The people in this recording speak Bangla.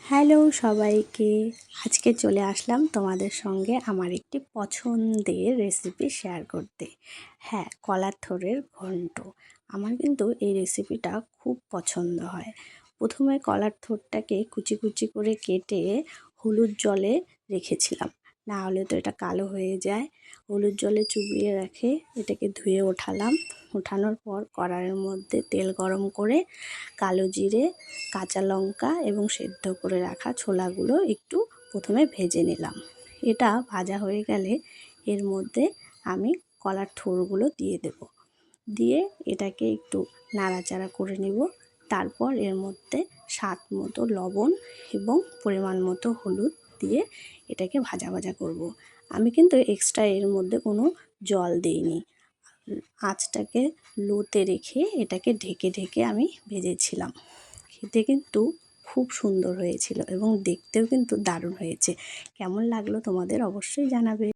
হ্যালো সবাইকে, আজকে চলে আসলাম তোমাদের সঙ্গে আমার একটি পছন্দের রেসিপি শেয়ার করতে। হ্যাঁ, কলার থোড়ের ঘন্ট। আমার কিন্তু এই রেসিপিটা খুব পছন্দ হয়। প্রথমে কলার থোড়টাকে কুচি কুচি করে কেটে হলুদ জলে রেখেছিলাম, না হলে তো এটা কালো হয়ে যায়। হলুদ জলে চুবিয়ে রেখে এটাকে ধুয়ে ওঠালাম। ওঠানোর পর কড়াইয়ের মধ্যে তেল গরম করে কালো জিরে, কাঁচা লঙ্কা এবং সেদ্ধ করে রাখা ছোলাগুলো একটু প্রথমে ভেজে নিলাম। এটা ভাজা হয়ে গেলে এর মধ্যে আমি কলার থোড়গুলো দিয়ে দেব। দিয়ে এটাকে একটু নাড়াচাড়া করে নেব। তারপর এর মধ্যে স্বাদ মতো লবণ এবং পরিমাণ মতো হলুদ দিয়ে এটাকে ভাজা ভাজা করব। আমি কিন্তু এক্সট্রা এর মধ্যে কোনো জল দিইনি। আঁচটাকে লোতে রেখে এটাকে ঢেকে ঢেকে আমি ভেজেছিলাম। খেতে কিন্তু খুব সুন্দর হয়েছিল এবং দেখতেও কিন্তু দারুণ হয়েছে। কেমন লাগলো তোমাদের অবশ্যই জানাবে।